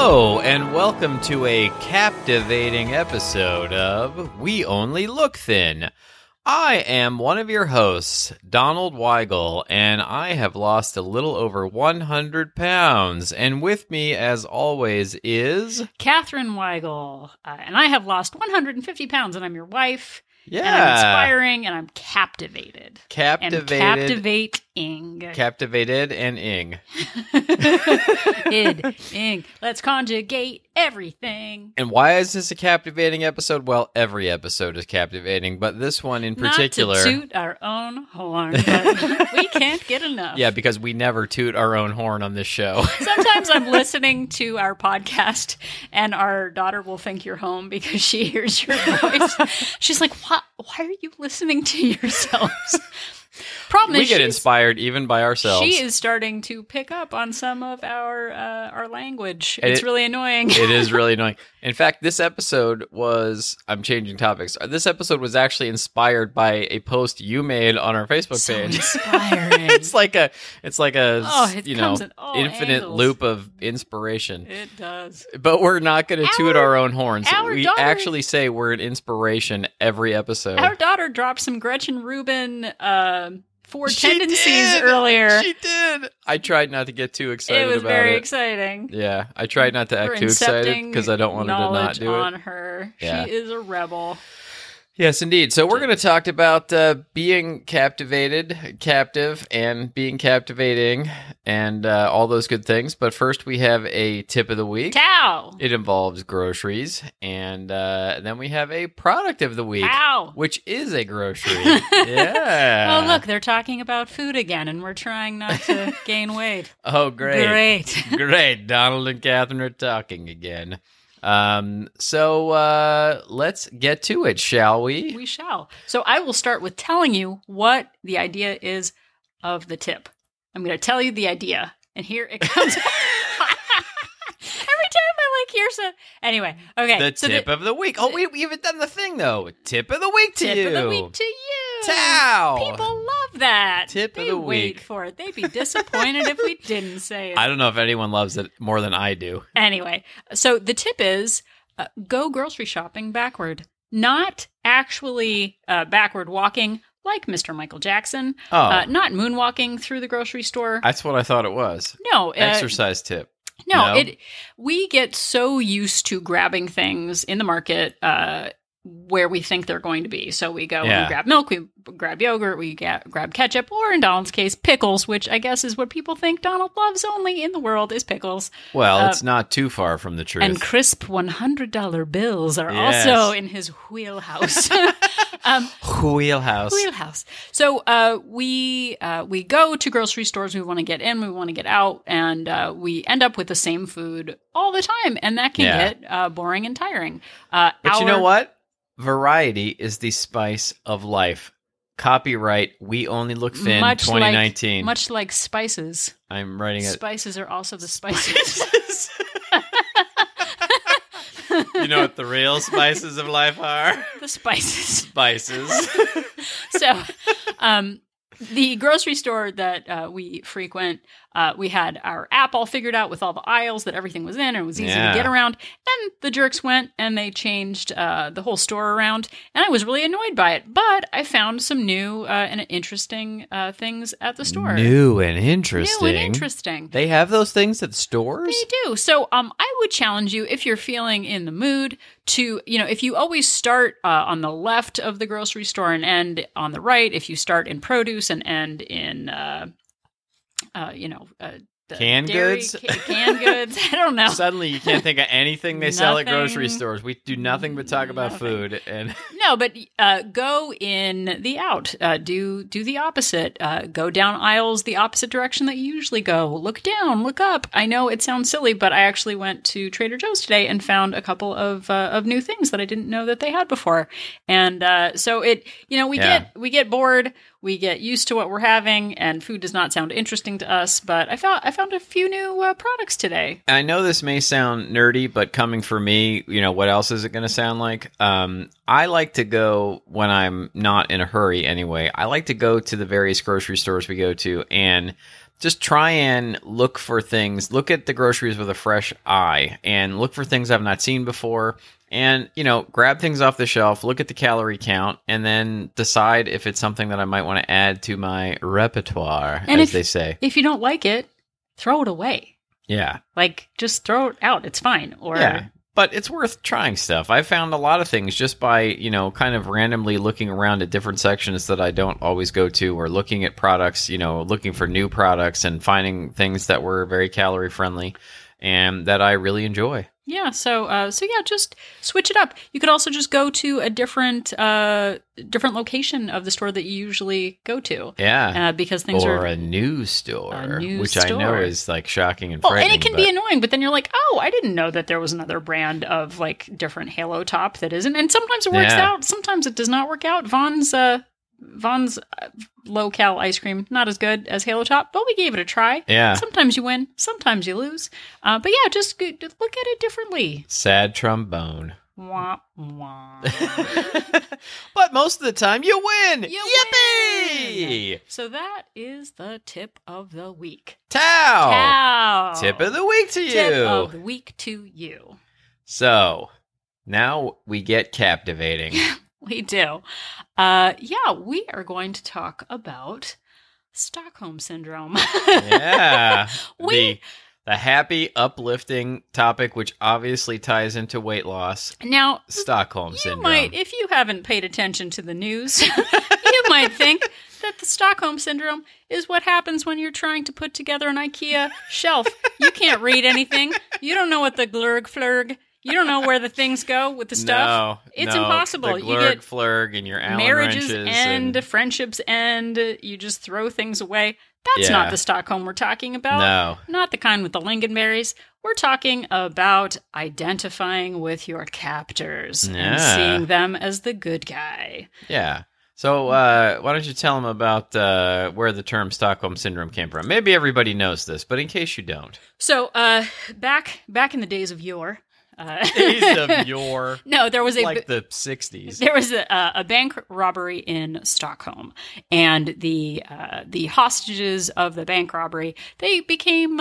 Hello, and welcome to a captivating episode of We Only Look Thin. I am one of your hosts, Donald Weigel, and I have lost a little over 100 pounds. And with me, as always, is... Catherine Weigel, and I have lost 150 pounds, and I'm your wife. Yeah. And I'm inspiring, and I'm captivated. Captivated. And captivating. Captivated and ing. Ing. Let's conjugate everything. And why is this a captivating episode? Well, every episode is captivating, but this one in particular... Not to toot our own horn, but we can't get enough. Yeah, because we never toot our own horn on this show. Sometimes I'm listening to our podcast, and our daughter will think you're home because she hears your voice. She's like, why are you listening to yourselves? Problem we is, get inspired even by ourselves. She is starting to pick up on some of our language. And it's really annoying. It is really annoying. In fact, this episode was... I'm changing topics. This episode was actually inspired by a post you made on our Facebook page. Inspiring. It's like a infinite angles. loop of inspiration. It does. But we're not going to toot our own horns. We daughter, actually say we're an inspiration every episode. Our daughter dropped some Gretchen Rubin four She tendencies did! earlier. She did. I tried not to get too excited about it. It was very exciting. Yeah, I tried not to act too excited because I don't want her to not do it. On her. Yeah. She is a rebel. Yes, indeed. So we're going to talk about being captivated, captive, and being captivating, and all those good things. But first, we have a tip of the week. Cow! It involves groceries, and then we have a product of the week, which is a grocery. Yeah. Oh, look, they're talking about food again, and we're trying not to gain weight. Oh, great. Great. Donald and Catherine are talking again. So let's get to it, shall we? We shall. So I will start with telling you what the idea is of the tip. I'm going to tell you the idea, and here it comes. Every time I here's a... Anyway, okay. The tip of the week. Oh, we haven't done the thing, though. Tip of the week to you. Tip of the week to you. Tow. People love that. Tip of the week. Wait for it. They'd be disappointed if we didn't say it. I don't know if anyone loves it more than I do. Anyway, so the tip is go grocery shopping backward. Not actually backward walking like Mr. Michael Jackson. Oh. Not moonwalking through the grocery store. That's what I thought it was. No. Exercise tip. No, we get so used to grabbing things in the market where we think they're going to be. So we go and we grab milk, we grab yogurt, we grab ketchup, or in Donald's case, pickles, which I guess is what people think Donald loves only in the world is pickles. Well, it's not too far from the truth. And crisp $100 bills are also in his wheelhouse. Wheelhouse. So we go to grocery stores. We want to get in, we want to get out, and we end up with the same food all the time, and that can get boring and tiring. But you know what? Variety is the spice of life. Copyright, We Only Look Thin, 2019. Much like spices. I'm writing it. Spices are also the spices. You know what the real spices of life are? The spices. So, the grocery store that we frequent, we had our app all figured out with all the aisles that everything was in, and it was easy to get around. Then the jerks went and they changed the whole store around, and I was really annoyed by it. But I found some new and interesting things at the store. New and interesting. They have those things at stores? They do. So I would challenge you, if you're feeling in the mood, to, if you always start on the left of the grocery store and end on the right, if you start in produce and end in canned goods? Canned goods. I don't know. Suddenly you can't think of anything they sell at grocery stores. We do nothing but talk about food. And no, but go in the out. Do the opposite. Go down aisles the opposite direction that you usually go. Look down, look up. I know it sounds silly, but I actually went to Trader Joe's today and found a couple of new things that I didn't know that they had before. And so we get bored. we get used to what we're having, and food does not sound interesting to us. But I found a few new products today. I know this may sound nerdy, but coming from me, what else is it going to sound like? I like to go when I'm not in a hurry anyway. I like to go to the various grocery stores we go to and just try and look for things, look at the groceries with a fresh eye and look for things I've not seen before. And, grab things off the shelf, look at the calorie count, and then decide if it's something that I might want to add to my repertoire, and as they say. If you don't like it, throw it away. Yeah. Just throw it out. It's fine. Or yeah. But it's worth trying stuff. I found a lot of things just by, kind of randomly looking around at different sections that I don't always go to, or looking at products, looking for new products and finding things that were very calorie friendly and that I really enjoy. Yeah, so just switch it up. You could also just go to a different location of the store that you usually go to. Yeah, because things or a new store, which store. I know is shocking and frightening. And it can be annoying, but then you're like, oh, I didn't know that there was another brand of different Halo Top that isn't. And sometimes it works out, sometimes it does not work out. Vaughn's low-cal ice cream, not as good as Halo Top, but we gave it a try. Yeah. Sometimes you win, sometimes you lose. But yeah, just look at it differently. Sad trombone. Wah, wah. But most of the time, you win! Yippee! Win. So that is the tip of the week. Tow! Tip of the week to you. Tip of the week to you. So, now we get captivating. We do. We are going to talk about Stockholm Syndrome. Yeah. The happy, uplifting topic, which obviously ties into weight loss. Now, Stockholm Syndrome. Might, if you haven't paid attention to the news, you might think that the Stockholm Syndrome is what happens when you're trying to put together an IKEA shelf. You can't read anything. You don't know what the glurg flurg. You don't know where the things go with the stuff. It's impossible. The glurg, flurg, and your Allen marriages wrenches end, friendships end. You just throw things away. That's not the Stockholm we're talking about. No. Not the kind with the lingonberries. We're talking about identifying with your captors and seeing them as the good guy. Yeah. So why don't you tell them about where the term Stockholm Syndrome came from? Maybe everybody knows this, but in case you don't. So back in the days of yore, days of yore. No, there was the 60s. There was a bank robbery in Stockholm, and the hostages of the bank robbery, they became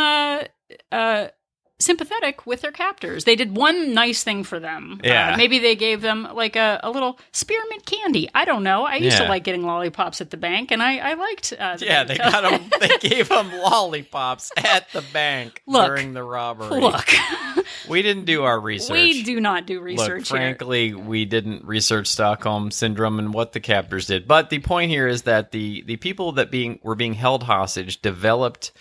sympathetic with their captors. They did one nice thing for them. Yeah. Maybe they gave them a little spearmint candy. I don't know. I used to like getting lollipops at the bank, and I liked. They got them. They gave them lollipops at the bank during the robbery. Look, we didn't do our research. We do not do research. Look, frankly, we didn't research Stockholm Syndrome and what the captors did. But the point here is that the people that were being held hostage developed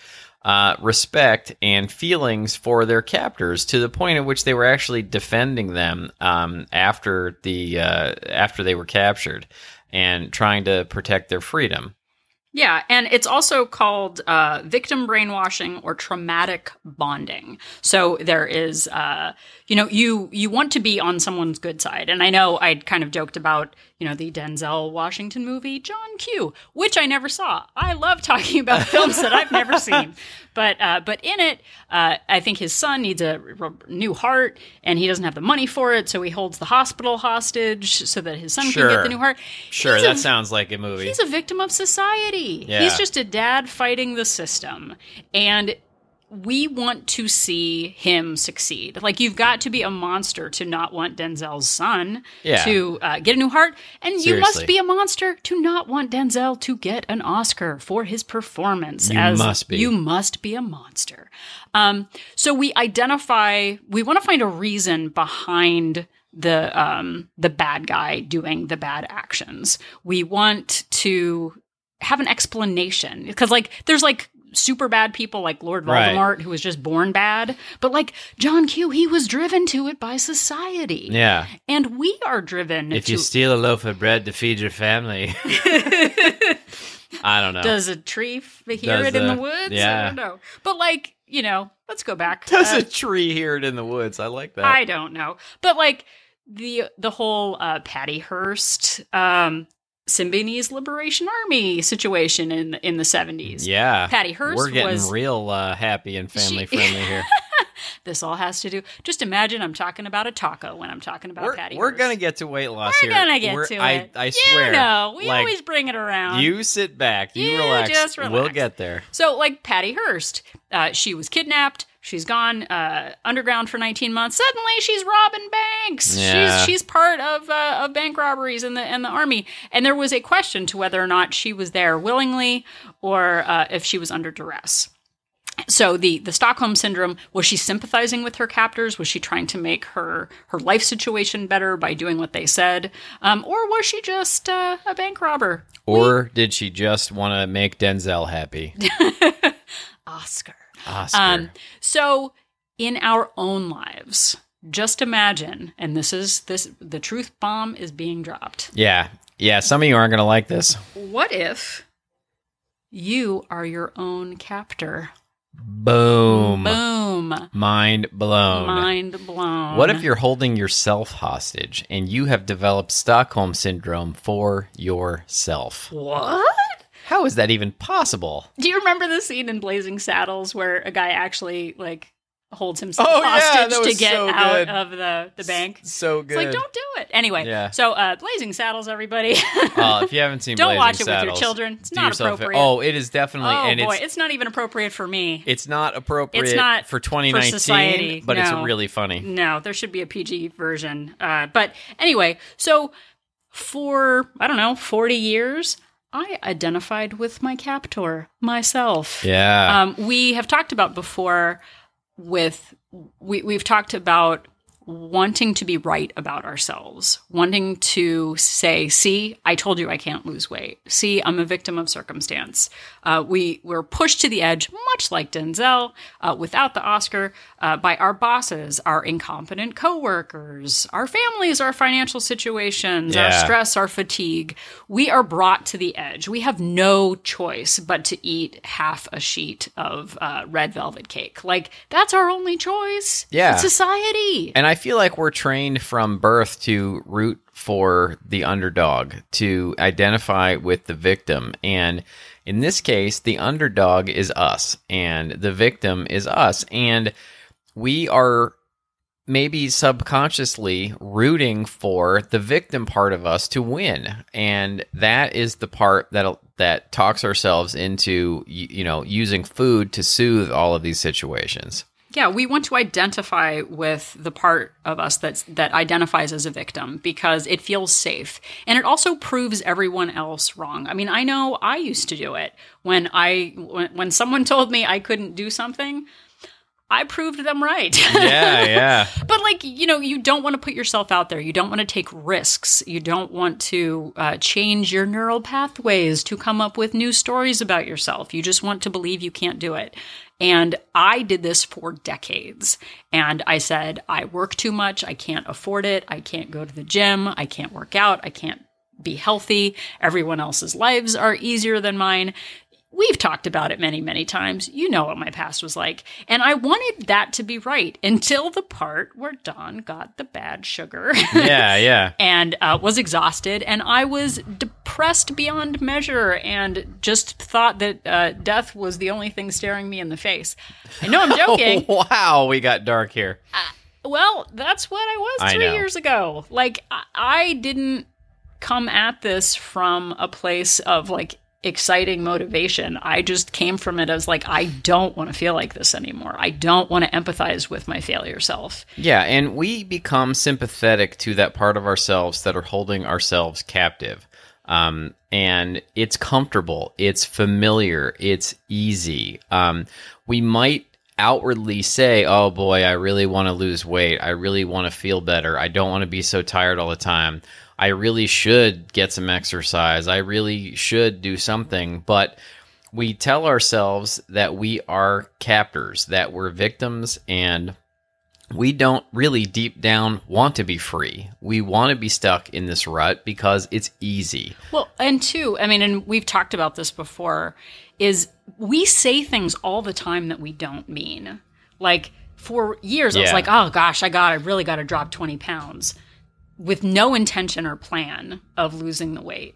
respect and feelings for their captors to the point at which they were actually defending them after they were captured and trying to protect their freedom. Yeah, and it's also called victim brainwashing or traumatic bonding. So there is, you want to be on someone's good side. And I know I'd kind of joked about, the Denzel Washington movie, John Q., which I never saw. I love talking about films that I've never seen. But in it, I think his son needs a new heart, and he doesn't have the money for it, so he holds the hospital hostage so that his son can get the new heart. Sure, that sounds like a movie. He's a victim of society. Yeah. He's just a dad fighting the system. And we want to see him succeed. You've got to be a monster to not want Denzel's son to get a new heart. And Seriously. You must be a monster to not want Denzel to get an Oscar for his performance. You must be a monster. So we want to find a reason behind the bad guy doing the bad actions. We want to have an explanation because there's super bad people like Lord Voldemort who was just born bad, but John Q, he was driven to it by society. Yeah. And we are driven if you steal a loaf of bread to feed your family. I don't know. Does a tree hear it in the woods? Yeah. I don't know. But let's go back. Does a tree hear it in the woods? I like that. I don't know. But the whole Patty Hearst Symbionese Liberation Army situation in the 70s. Yeah. Patty Hearst We're getting real happy and family-friendly here. This all has to do... Just imagine I'm talking about a taco when I'm talking about Patty Hearst. We're going to get to weight loss here. We're going to get to it. I swear. You know, we always bring it around. You sit back. You relax. Just relax. We'll get there. So, like Patty Hearst, she was kidnapped. She's gone underground for 19 months. Suddenly, she's robbing banks. Yeah. She's part of bank robberies in the army. And there was a question to whether or not she was there willingly or if she was under duress. So the Stockholm Syndrome, was she sympathizing with her captors? Was she trying to make her life situation better by doing what they said? Or was she just a bank robber? Or did she just want to make Denzel happy? Oscar. So in our own lives, just imagine, and the truth bomb is being dropped. Yeah. Some of you aren't going to like this. What if you are your own captor? Boom. Mind blown. Mind blown. What if you're holding yourself hostage and you have developed Stockholm Syndrome for yourself? What? How is that even possible? Do you remember the scene in Blazing Saddles where a guy actually holds himself hostage to get out of the bank? So good. It's like, don't do it. Anyway, so Blazing Saddles, everybody. If you haven't seen don't Blazing watch it Saddles, with your children. It's not appropriate. It is definitely. Oh, boy. It's not even appropriate for me. It's not appropriate for 2019, for society, but it's really funny. No, there should be a PG version. But anyway, so for, 40 years... I identified with my captor, myself. Yeah. We have talked about before we've talked about wanting to be right about ourselves, wanting to say, see, I told you I can't lose weight. See, I'm a victim of circumstance. We were pushed to the edge, much like Denzel, without the Oscar, by our bosses, our incompetent coworkers, our families, our financial situations, our stress, our fatigue. We are brought to the edge. We have no choice but to eat half a sheet of red velvet cake. Like, that's our only choice. Yeah. It's society. And I feel like we're trained from birth to root for the underdog, to identify with the victim. And in this case, the underdog is us, and the victim is us. And we are maybe subconsciously rooting for the victim part of us to win. And that is the part that talks ourselves into, using food to soothe all of these situations. Yeah, we want to identify with the part of us that identifies as a victim because it feels safe. And it also proves everyone else wrong. I mean, I know I used to do it. When someone told me I couldn't do something, I proved them right. Yeah. But you don't want to put yourself out there. You don't want to take risks. You don't want to change your neural pathways to come up with new stories about yourself. You just want to believe you can't do it. And I did this for decades. And I said, I work too much. I can't afford it. I can't go to the gym. I can't work out. I can't be healthy. Everyone else's lives are easier than mine. We've talked about it many, many times. You know what my past was like. And I wanted that to be right until the part where Don got the bad sugar. Yeah. And was exhausted. And I was depressed beyond measure and just thought that death was the only thing staring me in the face. I know I'm joking. Oh, wow, we got dark here. Well, that's what I was 3 years ago. Like, I didn't come at this from a place of, exciting motivation. I just came from it as I don't want to feel like this anymore. I don't want to empathize with my failure self. Yeah, and we become sympathetic to that part of ourselves that are holding ourselves captive. And it's comfortable, it's familiar, it's easy. We might outwardly say, oh boy, I really want to lose weight. I really want to feel better. I don't want to be so tired all the time. I really should get some exercise. I really should do something. But we tell ourselves that we are captors, that we're victims, and we don't really deep down want to be free. We want to be stuck in this rut because it's easy. Well, and two, and we've talked about this before, is we say things all the time that we don't mean. For years, I was like, oh gosh, I really got to drop 20 pounds. With no intention or plan of losing the weight.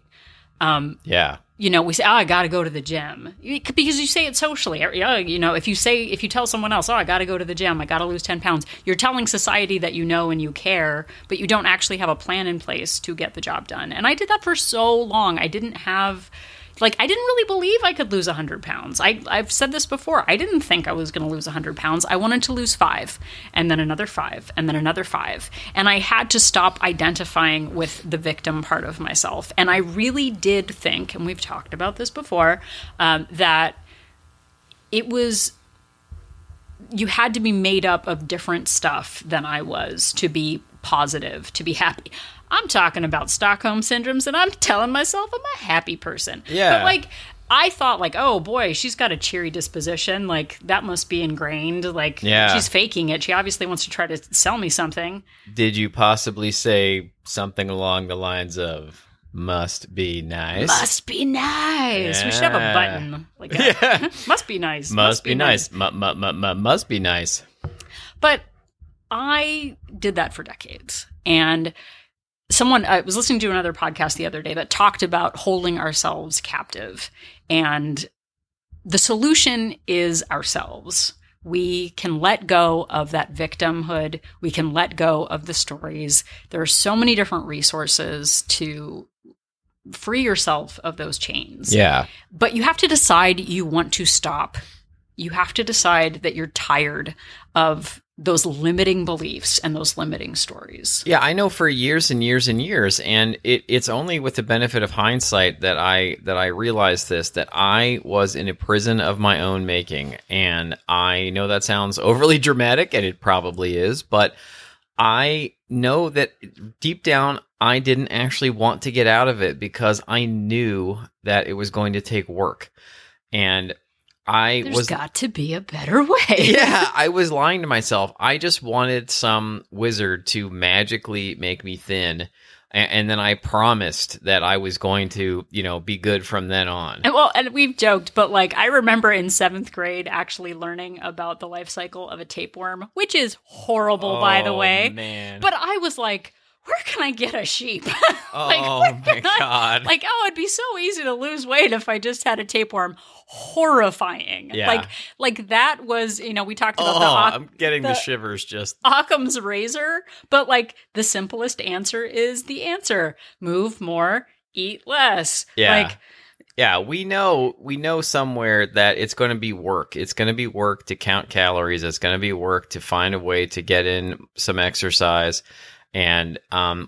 Yeah. You know, we say, oh, I got to go to the gym, because you say it socially. You know, if you tell someone else, oh, I got to go to the gym, I got to lose 10 pounds, you're telling society that you know and you care, but you don't actually have a plan in place to get the job done. And I did that for so long. I didn't really believe I could lose 100 pounds. I've said this before. I didn't think I was going to lose 100 pounds. I wanted to lose 5, and then another 5, and then another 5. And I had to stop identifying with the victim part of myself. And I really did think, and we've talked about this before, that you had to be made up of different stuff than I was to be positive, to be happy. I'm talking about Stockholm syndromes, and I'm telling myself I'm a happy person. Yeah. But I thought oh boy, she's got a cheery disposition. That must be ingrained. She's faking it. She obviously wants to try to sell me something. Did you possibly say something along the lines of, must be nice? Must be nice. Yeah. We should have a button like that. Yeah. Must be nice. Must be nice. Must be nice. But I did that for decades. And I was listening to another podcast the other day that talked about holding ourselves captive. And the solution is ourselves. We can let go of that victimhood. We can let go of the stories. There are so many different resources to free yourself of those chains. Yeah. But you have to decide you want to stop. You have to decide that you're tired of those limiting beliefs and those limiting stories. Yeah, I know for years and years and years, and it's only with the benefit of hindsight that I realized this, that I was in a prison of my own making. And I know that sounds overly dramatic, and it probably is, but I know that deep down, I didn't actually want to get out of it because I knew that it was going to take work. And There's got to be a better way. Yeah, I was lying to myself. I just wanted some wizard to magically make me thin, and then I promised that I was going to, be good from then on. And we've joked, but I remember in 7th grade actually learning about the life cycle of a tapeworm, which is horrible, by the way. Man. But I was like, where can I get a sheep? My God. It'd be so easy to lose weight if I just had a tapeworm. Horrifying. Yeah. That was, we talked about I'm getting the shivers just. Occam's razor, but the simplest answer is the answer. Move more, eat less. Yeah. Yeah, we know somewhere that it's going to be work. It's going to be work to count calories. It's going to be work to find a way to get in some exercise. And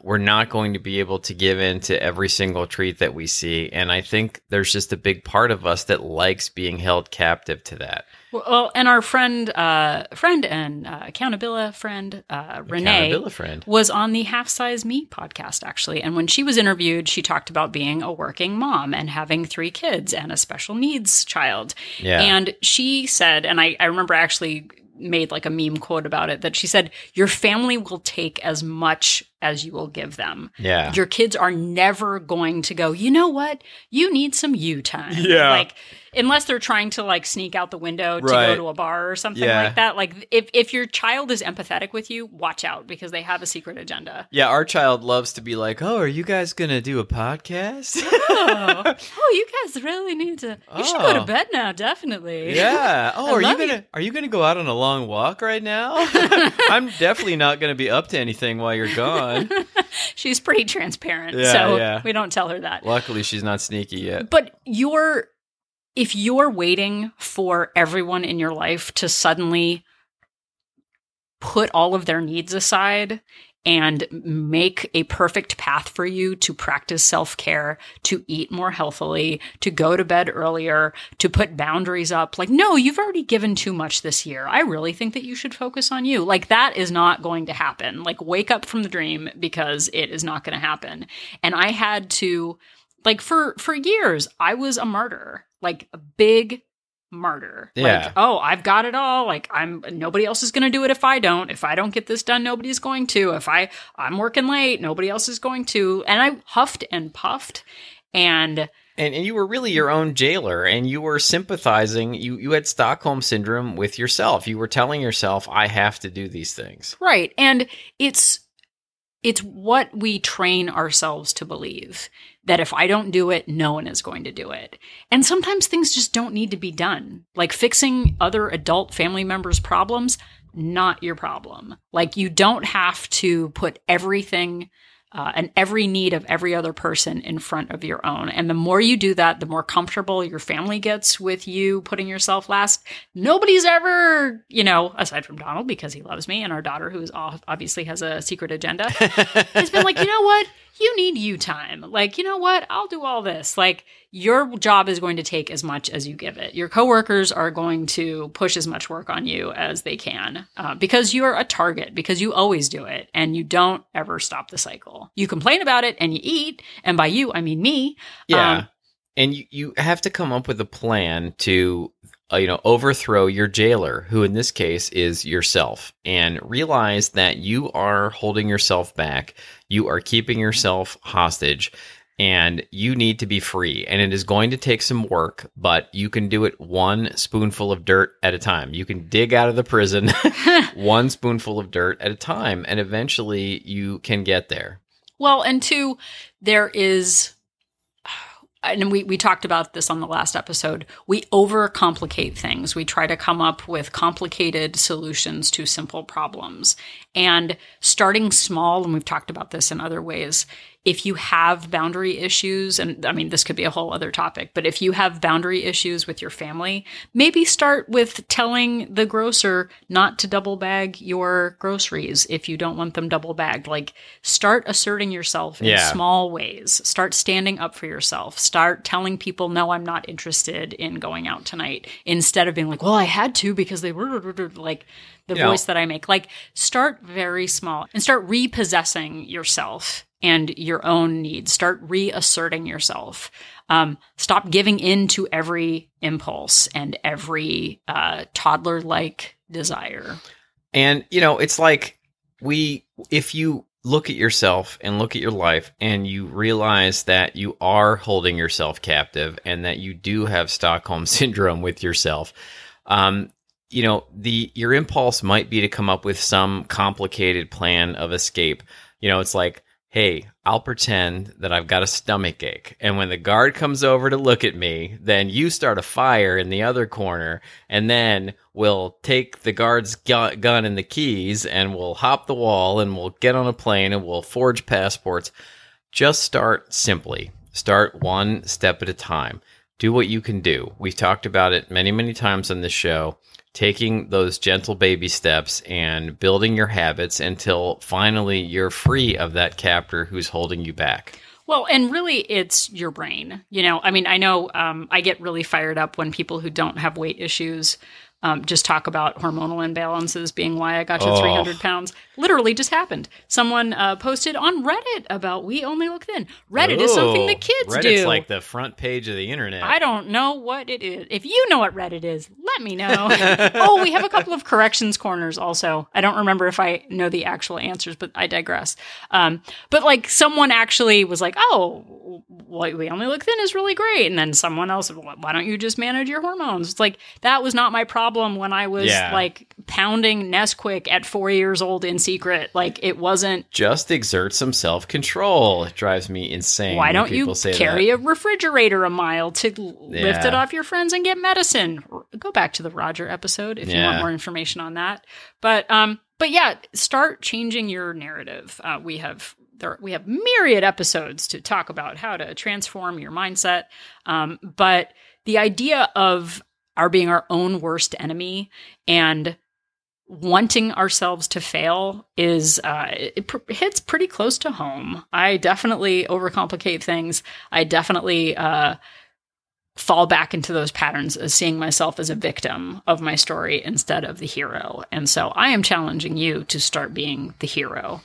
we're not going to be able to give in to every single treat that we see. And I think there's just a big part of us that likes being held captive to that. Well, and our friend and accountability friend, Renee, was on the Half Size Me podcast, actually. And when she was interviewed, she talked about being a working mom and having 3 kids and a special needs child. Yeah. And she said, and I remember actually made a meme quote about it, that she said, your family will take as much as you will give them. Yeah. Your kids are never going to go, you know what? You need some you time. Yeah. Unless they're trying to sneak out the window to go to a bar or something like that. If your child is empathetic with you, watch out, because they have a secret agenda. Yeah, our child loves to be like, oh, are you guys going to do a podcast? you guys really need to. You should go to bed now, definitely. Yeah. Oh, are you gonna go out on a long walk right now? I'm definitely not going to be up to anything while you're gone. She's pretty transparent, we don't tell her that. Luckily, she's not sneaky yet. But if you're waiting for everyone in your life to suddenly put all of their needs aside and make a perfect path for you to practice self-care, to eat more healthily, to go to bed earlier, to put boundaries up, no, you've already given too much this year. I really think that you should focus on you. That is not going to happen. Wake up from the dream, because it is not going to happen. And I had to, for years, I was a martyr. A big martyr. Yeah. I've got it all. Nobody else is going to do it if I don't. If I don't get this done, nobody's going to. If I'm working late, nobody else is going to. And I huffed and puffed. And you were really your own jailer, and you were sympathizing. You had Stockholm syndrome with yourself. You were telling yourself, I have to do these things. Right. And it's what we train ourselves to believe, that if I don't do it, no one is going to do it. And sometimes things just don't need to be done. Like fixing other adult family members' problems, not your problem. Like you don't have to put everything and every need of every other person in front of your own. And the more you do that, the more comfortable your family gets with you putting yourself last. Nobody's ever, aside from Donald, because he loves me, and our daughter, who is obviously has a secret agenda, has been like, you know what? You need you time. Like, you know what? I'll do all this. Like, your job is going to take as much as you give it. Your coworkers are going to push as much work on you as they can because you're a target, because you always do it and you don't ever stop the cycle. You complain about it and you eat. And by you, I mean me. Yeah. And you have to come up with a plan to overthrow your jailer, who in this case is yourself, and realize that you are holding yourself back. You are keeping yourself hostage, and you need to be free. And it is going to take some work, but you can do it one spoonful of dirt at a time. You can dig out of the prison one spoonful of dirt at a time, and eventually you can get there. Well, and two, there is... And we talked about this on the last episode. We overcomplicate things. We try to come up with complicated solutions to simple problems. And starting small, and we've talked about this in other ways, if you have boundary issues, and I mean, this could be a whole other topic, but if you have boundary issues with your family, maybe start with telling the grocer not to double bag your groceries if you don't want them double bagged. Like, start asserting yourself in small ways. Start standing up for yourself. Start telling people, no, I'm not interested in going out tonight, instead of being like, well, I had to because they were like the voice that I make. Like, start very small and start repossessing yourself and your own needs. Start reasserting yourself. Stop giving in to every impulse and every toddler-like desire. And, it's like if you look at yourself and look at your life and you realize that you are holding yourself captive and that you do have Stockholm syndrome with yourself, your impulse might be to come up with some complicated plan of escape. It's like, hey, I'll pretend that I've got a stomach ache. And when the guard comes over to look at me, then you start a fire in the other corner, and then we'll take the guard's gun and the keys, and we'll hop the wall, and we'll get on a plane, and we'll forge passports. Just start simply. Start one step at a time. Do what you can do. We've talked about it many, many times on this show. Taking those gentle baby steps and building your habits until finally you're free of that captor who's holding you back. Well, and really it's your brain. I know I get really fired up when people who don't have weight issues just talk about hormonal imbalances being why I got to 300 pounds. Literally just happened. Someone posted on Reddit about We Only Look Thin. Reddit is something that kids do. Reddit's like the front page of the internet. I don't know what it is. If you know what Reddit is, let me know. We have a couple of corrections corners also. I don't remember if I know the actual answers, but I digress. But like someone actually was like, We Only Look Thin is really great. And then someone else, why don't you just manage your hormones? It's like, that was not my problem when I was like pounding Nesquik at 4 years old in secret. Like, it wasn't. Just exert some self-control. It drives me insane. Why don't you carry a refrigerator a mile to lift it off your friends and get medicine? Go back to the Roger episode if you want more information on that. But yeah, start changing your narrative. We have myriad episodes to talk about how to transform your mindset. But the idea of being our own worst enemy and wanting ourselves to fail is it hits pretty close to home. I definitely overcomplicate things. I definitely fall back into those patterns of seeing myself as a victim of my story instead of the hero. And so I am challenging you to start being the hero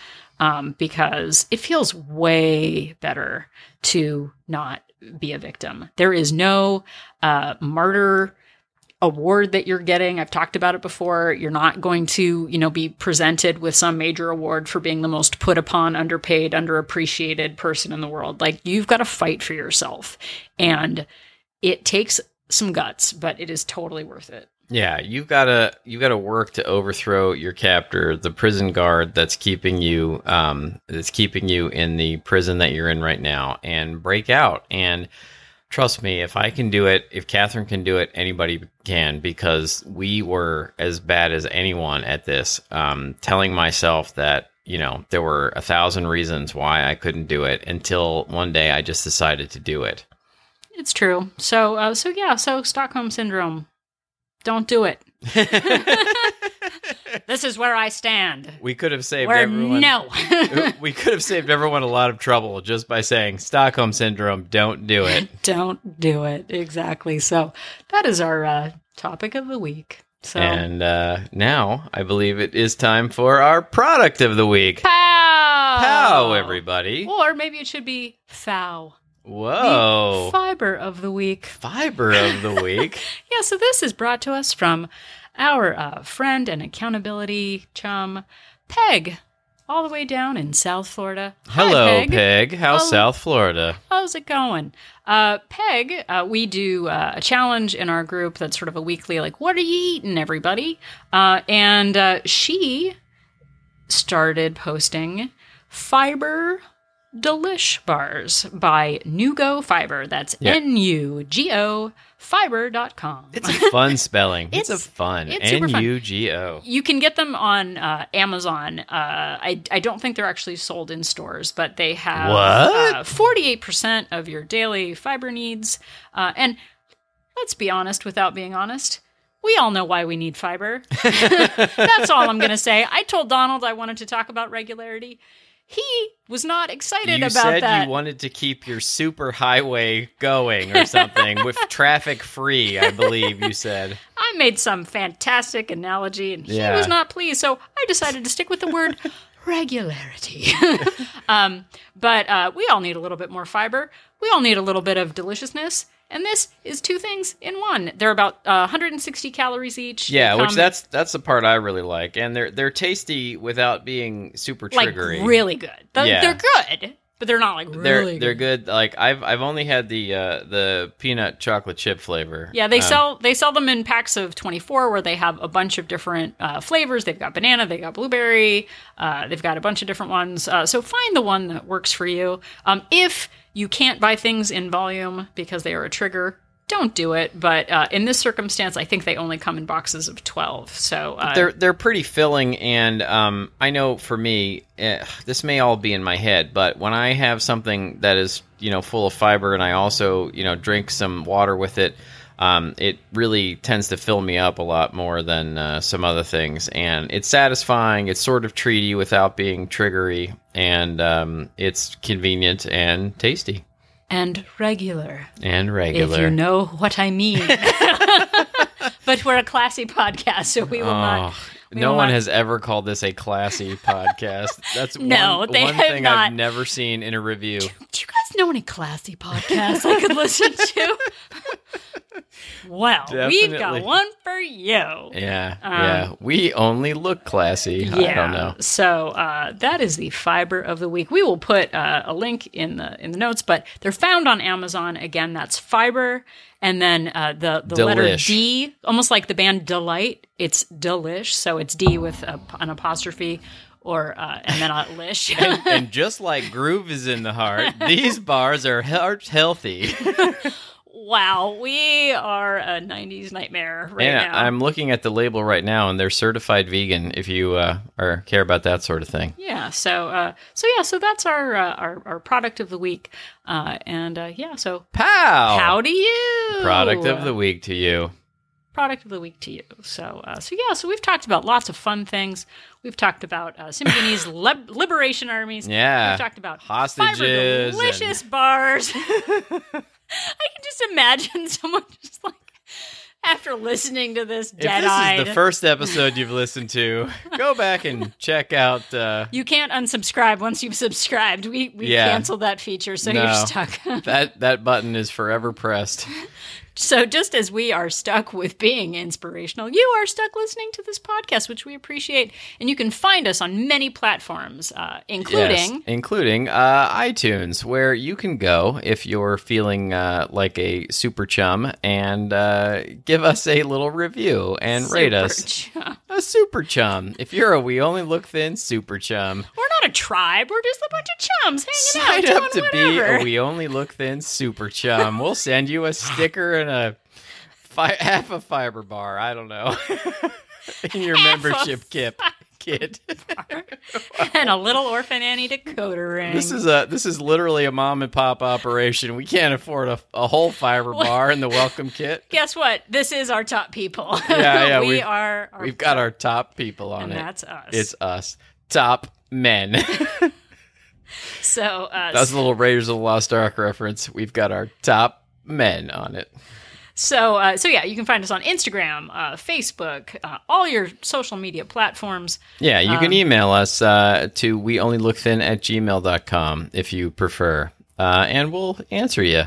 because it feels way better to not be a victim. There is no martyr award that you're getting. I've talked about it before. You're not going to, be presented with some major award for being the most put upon, underpaid, underappreciated person in the world. Like, you've got to fight for yourself. And it takes some guts, but it is totally worth it. Yeah, you gotta work to overthrow your captor, the prison guard that's keeping you in the prison that you're in right now, and break out. And trust me, if I can do it, if Catherine can do it, anybody can, because we were as bad as anyone at this. Telling myself that, there were 1,000 reasons why I couldn't do it until one day I just decided to do it. It's true. So Stockholm Syndrome. Don't do it. This is where I stand. We could have saved everyone. No. We could have saved everyone a lot of trouble just by saying Stockholm Syndrome, don't do it. Don't do it. Exactly. So that is our topic of the week. So. And now I believe it is time for our product of the week. Pow! Pow, everybody. Or maybe it should be fow. Whoa. The fiber of the week. Fiber of the week? Yeah, so this is brought to us from our friend and accountability chum, Peg, all the way down in South Florida. Hello, Hi, Peg. How's South Florida? How's it going? Peg, we do a challenge in our group that's sort of a weekly, like, what are you eating, everybody? And she started posting fiber Delish bars by Nugo Fiber. That's Nugo fiber.com. It's a fun spelling. It's super fun. Nugo. You can get them on Amazon. I don't think they're actually sold in stores, but they have 48% of your daily fiber needs. And let's be honest without being honest. We all know why we need fiber. That's all I'm going to say. I told Donald I wanted to talk about regularity. He was not excited about that. You said you wanted to keep your super highway going or something with traffic free, I believe you said. I made some fantastic analogy, and he was not pleased. So I decided to stick with the word regularity. But we all need a little bit more fiber. We all need a little bit of deliciousness. And this is two things in one. They're about 160 calories each. Yeah, which that's the part I really like, and they're tasty without being super triggery. Like really good. They're good, but they're not like really. They're good. Like I've only had the peanut chocolate chip flavor. Yeah, they sell them in packs of 24, where they have a bunch of different flavors. They've got banana, they've got blueberry, they've got a bunch of different ones. So find the one that works for you. If you can't buy things in volume because they are a trigger, don't do it. But in this circumstance, I think they only come in boxes of 12. So they're pretty filling, and I know for me, this may all be in my head, but when I have something that is full of fiber, and I also drink some water with it, it really tends to fill me up a lot more than some other things, and it's satisfying. It's sort of treaty without being triggery, and it's convenient and tasty. And regular. If you know what I mean. But we're a classy podcast, so we will not. No one has ever called this a classy podcast. That's one thing I've never seen in a review. Do you guys know any classy podcasts I could listen to? Well, Definitely. We've got one for you. Yeah. We only look classy. Yeah. I don't know. So that is the fiber of the week. We will put a link in the notes, but they're found on Amazon. Again, that's fiber, and then the letter D, almost like the band Delight. It's Delish, so it's D with an apostrophe. Or and then a lish. and just like groove is in the heart, these bars are heart healthy. Wow, we are a 90s nightmare now. I'm looking at the label right now, and they're certified vegan if you care about that sort of thing. Yeah, so that's our product of the week. So pow! How do you? Product of the week to you. Product of the week to you. So we've talked about lots of fun things. We've talked about Symbionese liberation armies. Yeah. We've talked about hostages. Delicious bars. I can just imagine someone just like, after listening to this dead-eyed. If this is the first episode you've listened to, go back and check out. You can't unsubscribe once you've subscribed. We canceled that feature, so you're stuck. that button is forever pressed. So just as we are stuck with being inspirational, you are stuck listening to this podcast, which we appreciate. And you can find us on many platforms, including iTunes, where you can go if you're feeling like a super chum and give us a little review and rate us. A super chum. If you're a We Only Look Thin super chum. We're not a tribe. We're just a bunch of chums hanging Sign out. up to be a We Only Look Thin super chum. We'll send you a sticker and a half a fiber bar. I don't know. In your membership kit. And a little Orphan Annie decoder ring. This is literally a mom and pop operation. We can't afford a whole fiber bar in the welcome kit. Guess what? This is our top people. Yeah. We've got our top people on and it. And that's us. It's us. Top men. So that was a little Raiders of the Lost Ark reference. We've got our top men on it. So yeah, you can find us on Instagram, Facebook, all your social media platforms. Yeah, you can email us to weonlylookthin@gmail.com if you prefer, and we'll answer you.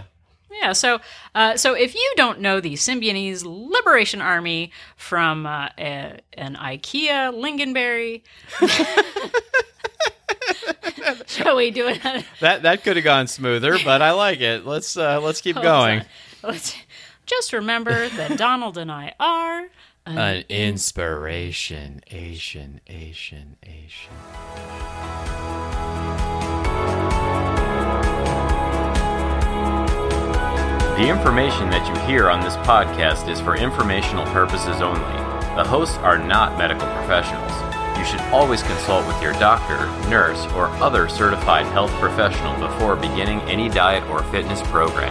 Yeah, so if you don't know the Symbionese Liberation Army from an IKEA lingonberry, shall we do it? That could have gone smoother, but I like it. Let's keep going. Just remember that Donald and I are an inspiration. Asian. The information that you hear on this podcast is for informational purposes only. The hosts are not medical professionals. You should always consult with your doctor, nurse, or other certified health professional before beginning any diet or fitness program.